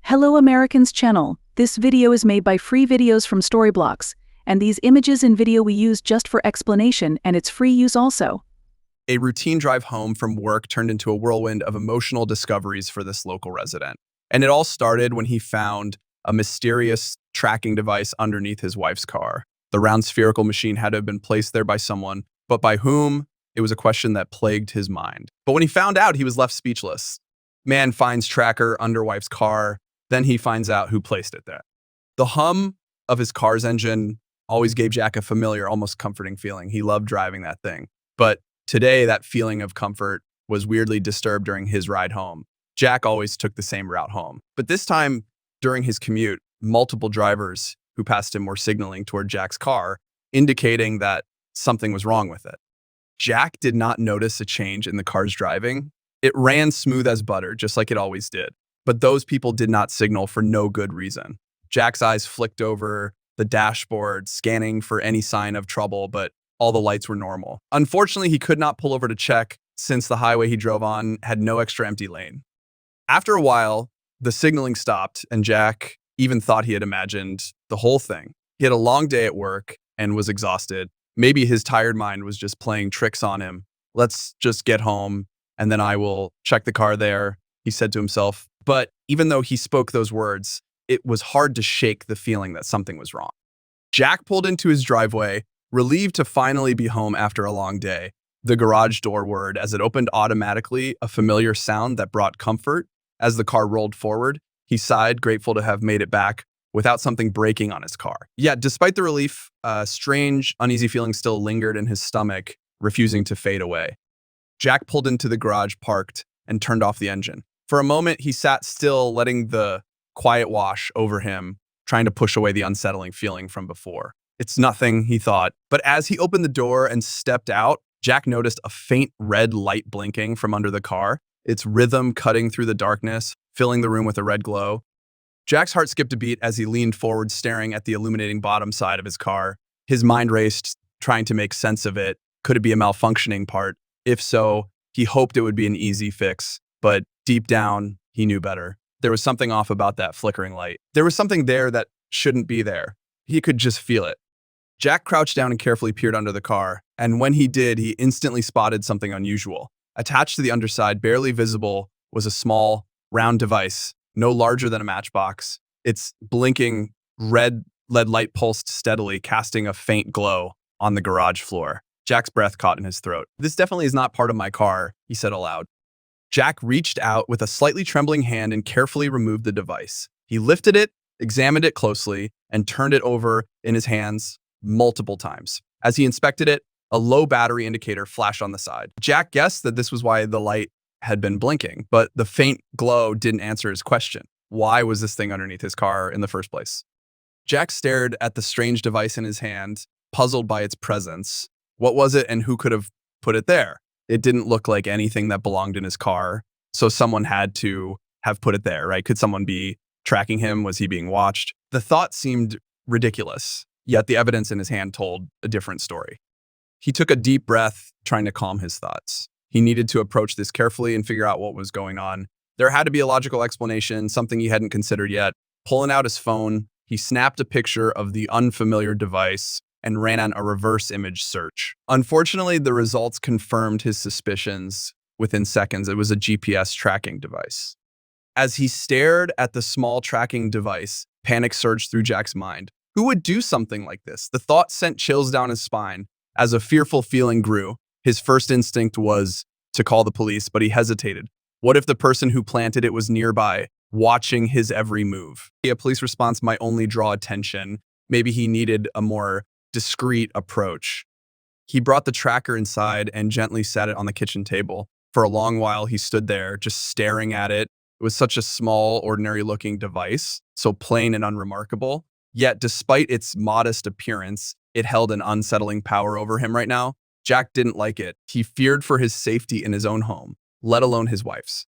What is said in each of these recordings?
Hello Americans channel. This video is made by free videos from Storyblocks, and these images and video we use just for explanation, and it's free use also. A routine drive home from work turned into a whirlwind of emotional discoveries for this local resident. And it all started when he found a mysterious tracking device underneath his wife's car. The round spherical machine had to have been placed there by someone, but by whom? It was a question that plagued his mind. But when he found out, he was left speechless. Man finds tracker under wife's car, then he finds out who placed it there. The hum of his car's engine always gave Jack a familiar, almost comforting feeling. He loved driving that thing. But today, that feeling of comfort was weirdly disturbed during his ride home. Jack always took the same route home. But this time, during his commute, multiple drivers who passed him were signaling toward Jack's car, indicating that something was wrong with it. Jack did not notice a change in the car's driving. It ran smooth as butter, just like it always did. But those people did not signal for no good reason. Jack's eyes flicked over the dashboard, scanning for any sign of trouble, but all the lights were normal. Unfortunately, he could not pull over to check since the highway he drove on had no extra empty lane. After a while, the signaling stopped, and Jack even thought he had imagined the whole thing. He had a long day at work and was exhausted. Maybe his tired mind was just playing tricks on him. Let's just get home, and then I will check the car there, he said to himself. But even though he spoke those words, it was hard to shake the feeling that something was wrong. Jack pulled into his driveway, relieved to finally be home after a long day. The garage door whirred as it opened automatically, a familiar sound that brought comfort. As the car rolled forward, he sighed, grateful to have made it back without something breaking on his car. Yet, despite the relief, a strange, uneasy feeling still lingered in his stomach, refusing to fade away. Jack pulled into the garage, parked, and turned off the engine. For a moment, he sat still, letting the quiet wash over him, trying to push away the unsettling feeling from before. It's nothing, he thought. But as he opened the door and stepped out, Jack noticed a faint red light blinking from under the car, its rhythm cutting through the darkness, filling the room with a red glow. Jack's heart skipped a beat as he leaned forward, staring at the illuminating bottom side of his car. His mind raced, trying to make sense of it. Could it be a malfunctioning part? If so, he hoped it would be an easy fix. But deep down, he knew better. There was something off about that flickering light. There was something there that shouldn't be there. He could just feel it. Jack crouched down and carefully peered under the car, and when he did, he instantly spotted something unusual. Attached to the underside, barely visible, was a small, round device, no larger than a matchbox. Its blinking red LED light pulsed steadily, casting a faint glow on the garage floor. Jack's breath caught in his throat. "This definitely is not part of my car," he said aloud. Jack reached out with a slightly trembling hand and carefully removed the device. He lifted it, examined it closely, and turned it over in his hands multiple times. As he inspected it, a low battery indicator flashed on the side. Jack guessed that this was why the light had been blinking, but the faint glow didn't answer his question. Why was this thing underneath his car in the first place? Jack stared at the strange device in his hand, puzzled by its presence. What was it and who could have put it there? It didn't look like anything that belonged in his car, so someone had to have put it there, right? Could someone be tracking him? Was he being watched? The thought seemed ridiculous, yet the evidence in his hand told a different story. He took a deep breath, trying to calm his thoughts. He needed to approach this carefully and figure out what was going on. There had to be a logical explanation, something he hadn't considered yet. Pulling out his phone, he snapped a picture of the unfamiliar device and ran on a reverse image search. Unfortunately, the results confirmed his suspicions within seconds. It was a GPS tracking device. As he stared at the small tracking device, panic surged through Jack's mind. Who would do something like this? The thought sent chills down his spine. As a fearful feeling grew, his first instinct was to call the police, but he hesitated. What if the person who planted it was nearby, watching his every move? A police response might only draw attention. Maybe he needed a more discreet approach. He brought the tracker inside and gently set it on the kitchen table. For a long while, he stood there, just staring at it. It was such a small, ordinary-looking device, so plain and unremarkable. Yet, despite its modest appearance, it held an unsettling power over him right now. Jack didn't like it. He feared for his safety in his own home, let alone his wife's.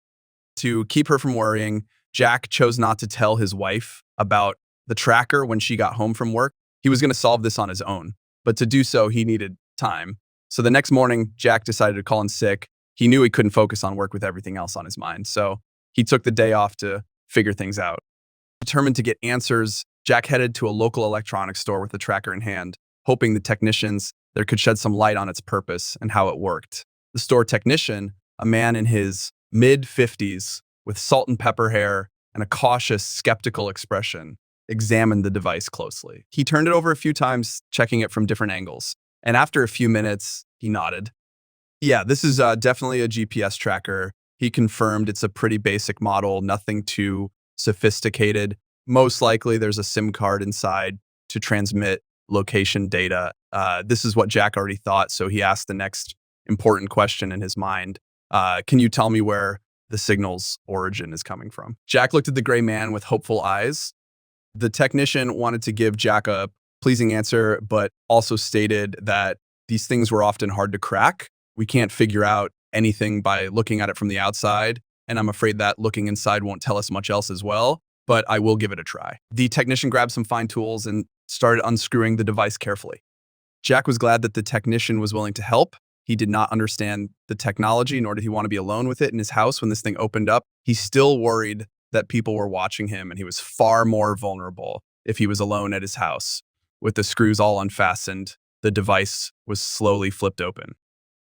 To keep her from worrying, Jack chose not to tell his wife about the tracker when she got home from work. He was going to solve this on his own, but to do so, he needed time. So the next morning, Jack decided to call in sick. He knew he couldn't focus on work with everything else on his mind, so he took the day off to figure things out. Determined to get answers, Jack headed to a local electronics store with the tracker in hand, hoping the technicians there could shed some light on its purpose and how it worked. The store technician, a man in his mid-50s with salt and pepper hair and a cautious, skeptical expression, examined the device closely. He turned it over a few times, checking it from different angles. And after a few minutes, he nodded. Yeah, this is definitely a GPS tracker. He confirmed it's a pretty basic model, nothing too sophisticated. Most likely there's a SIM card inside to transmit location data. This is what Jack already thought, so he asked the next important question in his mind. Can you tell me where the signal's origin is coming from? Jack looked at the gray man with hopeful eyes. The technician wanted to give Jack a pleasing answer, but also stated that these things were often hard to crack. We can't figure out anything by looking at it from the outside, and I'm afraid that looking inside won't tell us much else as well, but I will give it a try. The technician grabbed some fine tools and started unscrewing the device carefully. Jack was glad that the technician was willing to help. He did not understand the technology, nor did he want to be alone with it in his house when this thing opened up. He still worried that people were watching him, and he was far more vulnerable if he was alone at his house. With the screws all unfastened, the device was slowly flipped open.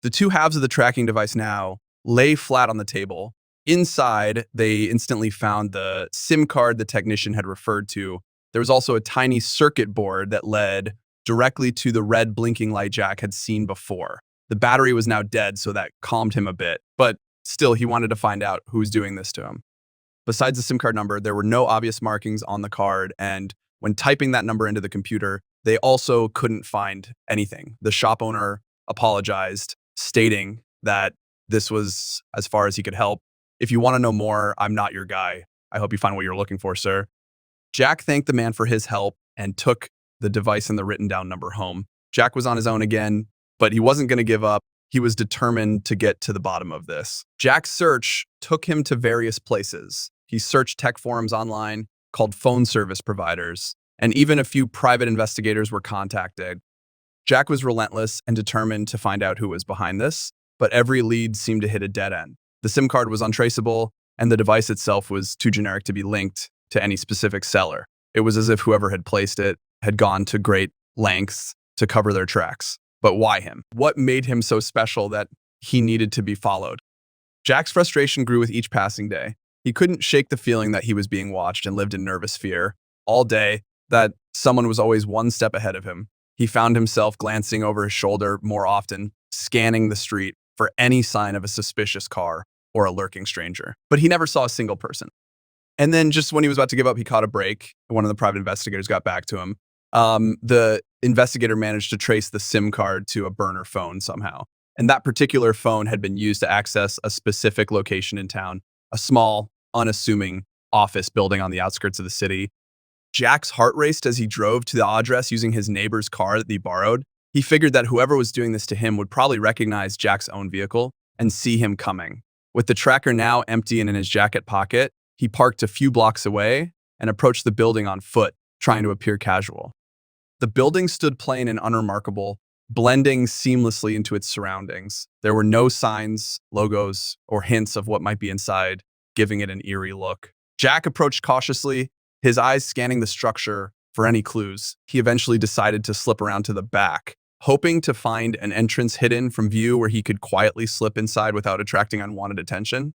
The two halves of the tracking device now lay flat on the table. Inside, they instantly found the SIM card the technician had referred to. There was also a tiny circuit board that led directly to the red blinking light Jack had seen before. The battery was now dead, so that calmed him a bit, but still, he wanted to find out who was doing this to him. Besides the SIM card number, there were no obvious markings on the card, and when typing that number into the computer, they also couldn't find anything. The shop owner apologized, stating that this was as far as he could help. If you want to know more, I'm not your guy. I hope you find what you're looking for, sir. Jack thanked the man for his help and took the device and the written down number home. Jack was on his own again, but he wasn't going to give up. He was determined to get to the bottom of this. Jack's search took him to various places. He searched tech forums online, called phone service providers, and even a few private investigators were contacted. Jack was relentless and determined to find out who was behind this, but every lead seemed to hit a dead end. The SIM card was untraceable, and the device itself was too generic to be linked to any specific seller. It was as if whoever had placed it had gone to great lengths to cover their tracks. But why him? What made him so special that he needed to be followed? Jack's frustration grew with each passing day. He couldn't shake the feeling that he was being watched and lived in nervous fear all day, that someone was always one step ahead of him. He found himself glancing over his shoulder more often, scanning the street for any sign of a suspicious car or a lurking stranger. But he never saw a single person. And then just when he was about to give up, he caught a break. One of the private investigators got back to him. The investigator managed to trace the SIM card to a burner phone somehow. And that particular phone had been used to access a specific location in town, a small, unassuming office building on the outskirts of the city. Jack's heart raced as he drove to the address using his neighbor's car that he borrowed. He figured that whoever was doing this to him would probably recognize Jack's own vehicle and see him coming. With the tracker now empty and in his jacket pocket, he parked a few blocks away and approached the building on foot, trying to appear casual. The building stood plain and unremarkable, blending seamlessly into its surroundings. There were no signs, logos, or hints of what might be inside, giving it an eerie look. Jack approached cautiously, his eyes scanning the structure for any clues. He eventually decided to slip around to the back, hoping to find an entrance hidden from view where he could quietly slip inside without attracting unwanted attention.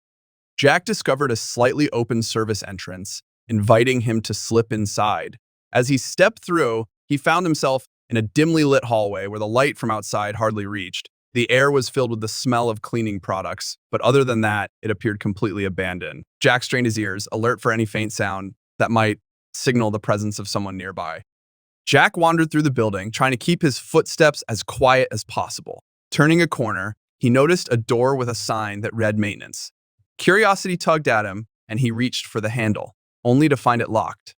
Jack discovered a slightly open service entrance, inviting him to slip inside. As he stepped through, he found himself in a dimly lit hallway where the light from outside hardly reached. The air was filled with the smell of cleaning products, but other than that, it appeared completely abandoned. Jack strained his ears, alert for any faint sound that might signal the presence of someone nearby. Jack wandered through the building, trying to keep his footsteps as quiet as possible. Turning a corner, he noticed a door with a sign that read maintenance. Curiosity tugged at him, and he reached for the handle, only to find it locked.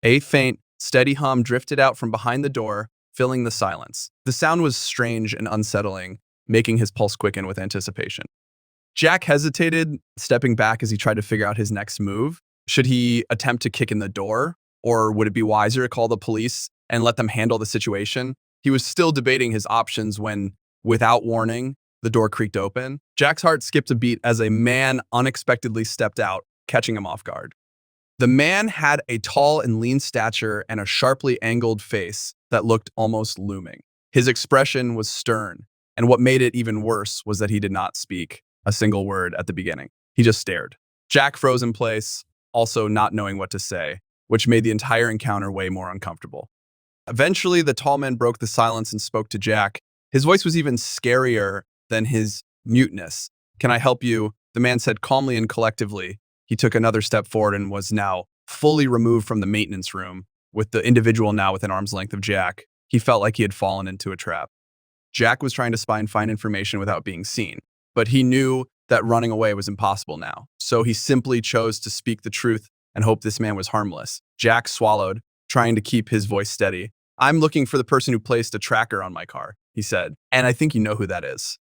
A faint, steady hum drifted out from behind the door, filling the silence. The sound was strange and unsettling, making his pulse quicken with anticipation. Jack hesitated, stepping back as he tried to figure out his next move. Should he attempt to kick in the door, or would it be wiser to call the police and let them handle the situation? He was still debating his options when, without warning, the door creaked open. Jack's heart skipped a beat as a man unexpectedly stepped out, catching him off guard. The man had a tall and lean stature and a sharply angled face that looked almost looming. His expression was stern, and what made it even worse was that he did not speak a single word at the beginning. He just stared. Jack froze in place, also not knowing what to say, which made the entire encounter way more uncomfortable. Eventually, the tall man broke the silence and spoke to Jack. His voice was even scarier than his muteness. "Can I help you?" The man said calmly and collectively. He took another step forward and was now fully removed from the maintenance room, with the individual now within arm's length of Jack. He felt like he had fallen into a trap. Jack was trying to spy and find information without being seen, but he knew that running away was impossible now. So he simply chose to speak the truth and hope this man was harmless. Jack swallowed, trying to keep his voice steady. "I'm looking for the person who placed a tracker on my car," he said, "and I think you know who that is."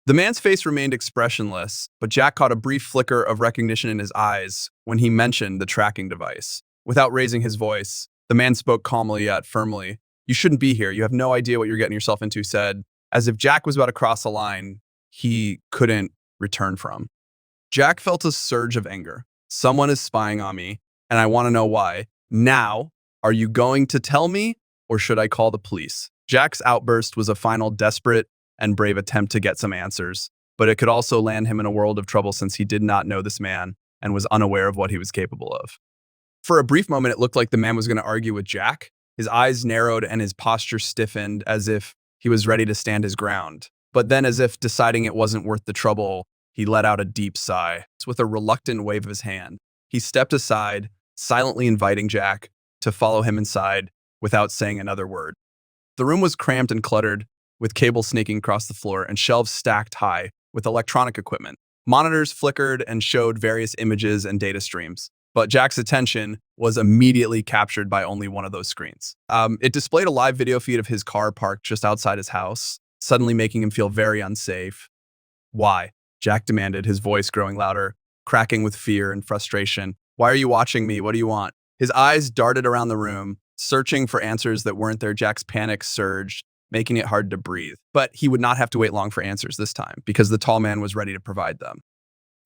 The man's face remained expressionless, but Jack caught a brief flicker of recognition in his eyes when he mentioned the tracking device. Without raising his voice, the man spoke calmly yet firmly. "You shouldn't be here. You have no idea what you're getting yourself into," said, as if Jack was about to cross a line he couldn't return from. Jack felt a surge of anger. "Someone is spying on me, and I want to know why. Now, are you going to tell me, or should I call the police?" Jack's outburst was a final desperate and brave attempt to get some answers, but it could also land him in a world of trouble since he did not know this man and was unaware of what he was capable of. For a brief moment, it looked like the man was going to argue with Jack. His eyes narrowed and his posture stiffened as if he was ready to stand his ground. But then, as if deciding it wasn't worth the trouble, he let out a deep sigh. With a reluctant wave of his hand, he stepped aside, silently inviting Jack to follow him inside without saying another word. The room was cramped and cluttered, with cables snaking across the floor and shelves stacked high with electronic equipment. Monitors flickered and showed various images and data streams, but Jack's attention was immediately captured by only one of those screens. It displayed a live video feed of his car parked just outside his house, suddenly making him feel very unsafe. "Why?" Jack demanded, his voice growing louder, cracking with fear and frustration. "Why are you watching me? What do you want?" His eyes darted around the room, searching for answers that weren't there. Jack's panic surged, making it hard to breathe. But he would not have to wait long for answers this time, because the tall man was ready to provide them.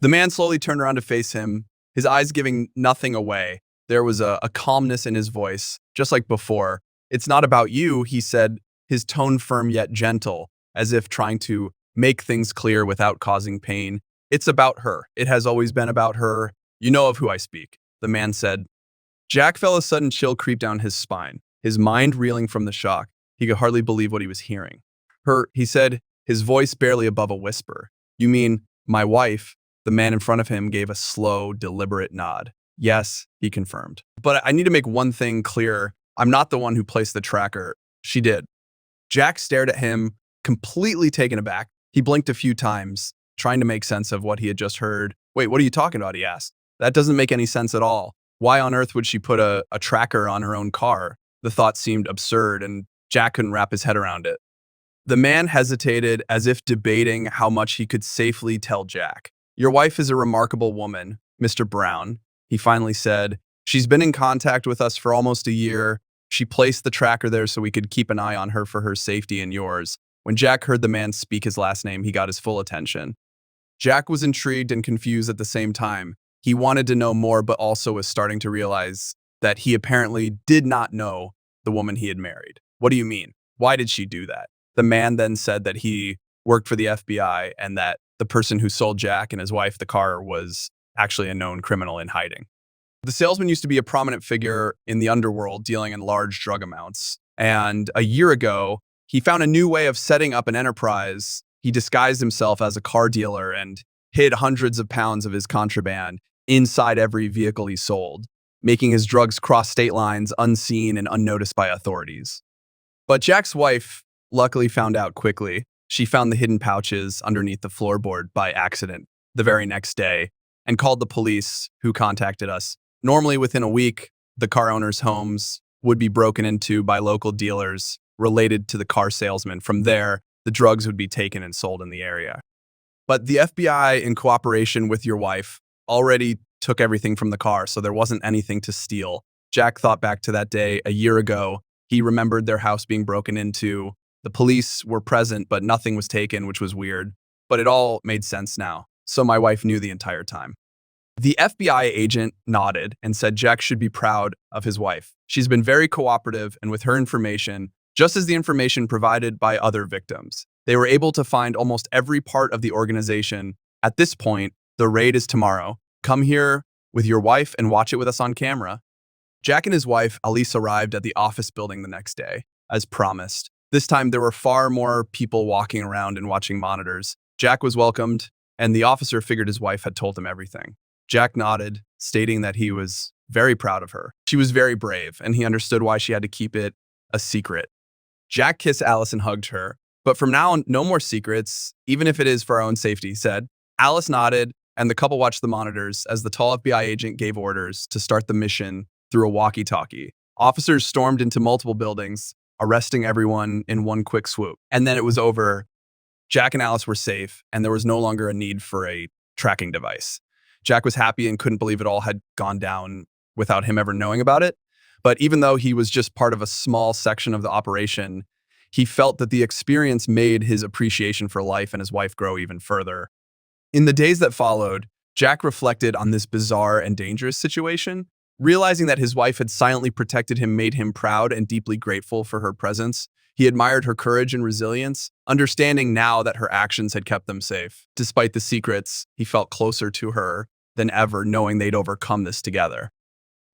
The man slowly turned around to face him, his eyes giving nothing away. There was a calmness in his voice, just like before. "It's not about you," he said, his tone firm yet gentle, as if trying to make things clear without causing pain. "It's about her. It has always been about her. You know of who I speak," the man said. Jack felt a sudden chill creep down his spine, his mind reeling from the shock. He could hardly believe what he was hearing. "Her," he said, his voice barely above a whisper. "You mean my wife?" The man in front of him gave a slow, deliberate nod. "Yes," he confirmed. "But I need to make one thing clear. I'm not the one who placed the tracker. She did." Jack stared at him, completely taken aback. He blinked a few times, trying to make sense of what he had just heard. "Wait, what are you talking about?" he asked. "That doesn't make any sense at all. Why on earth would she put a tracker on her own car?" The thought seemed absurd, and Jack couldn't wrap his head around it. The man hesitated, as if debating how much he could safely tell Jack. "Your wife is a remarkable woman, Mr. Brown," he finally said. "She's been in contact with us for almost a year. She placed the tracker there so we could keep an eye on her for her safety and yours." When Jack heard the man speak his last name, he got his full attention. Jack was intrigued and confused at the same time. He wanted to know more, but also was starting to realize that he apparently did not know the woman he had married. "What do you mean? Why did she do that?" The man then said that he worked for the FBI and that the person who sold Jack and his wife the car was actually a known criminal in hiding. The salesman used to be a prominent figure in the underworld dealing in large drug amounts. And a year ago, he found a new way of setting up an enterprise. He disguised himself as a car dealer and hid hundreds of pounds of his contraband inside every vehicle he sold, making his drugs cross state lines unseen and unnoticed by authorities. But Jack's wife luckily found out quickly. She found the hidden pouches underneath the floorboard by accident the very next day and called the police, who contacted us. Normally, within a week, the car owners' homes would be broken into by local dealers related to the car salesman. From there, the drugs would be taken and sold in the area. But the FBI, in cooperation with your wife, already took everything from the car, so there wasn't anything to steal. Jack thought back to that day a year ago. He remembered their house being broken into. The police were present, but nothing was taken, which was weird. But it all made sense now. So my wife knew the entire time. The FBI agent nodded and said Jack should be proud of his wife. She's been very cooperative, and with her information, just as the information provided by other victims, they were able to find almost every part of the organization. At this point, the raid is tomorrow. Come here with your wife and watch it with us on camera. Jack and his wife, Alice, arrived at the office building the next day, as promised. This time, there were far more people walking around and watching monitors. Jack was welcomed, and the officer figured his wife had told him everything. Jack nodded, stating that he was very proud of her. She was very brave, and he understood why she had to keep it a secret. Jack kissed Alice and hugged her. But from now on, no more secrets, even if it is for our own safety, he said. Alice nodded, and the couple watched the monitors as the tall FBI agent gave orders to start the mission through a walkie-talkie. Officers stormed into multiple buildings, arresting everyone in one quick swoop. And then it was over. Jack and Alice were safe, and there was no longer a need for a tracking device. Jack was happy and couldn't believe it all had gone down without him ever knowing about it. But even though he was just part of a small section of the operation, he felt that the experience made his appreciation for life and his wife grow even further. In the days that followed, Jack reflected on this bizarre and dangerous situation. Realizing that his wife had silently protected him made him proud and deeply grateful for her presence. He admired her courage and resilience, understanding now that her actions had kept them safe. Despite the secrets, he felt closer to her than ever, knowing they'd overcome this together.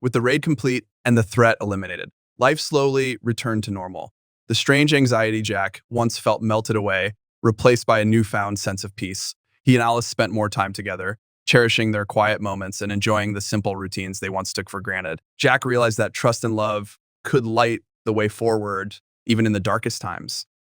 With the raid complete and the threat eliminated, life slowly returned to normal. The strange anxiety Jack once felt melted away, replaced by a newfound sense of peace. He and Alice spent more time together, cherishing their quiet moments and enjoying the simple routines they once took for granted. Jack realized that trust and love could light the way forward, even in the darkest times.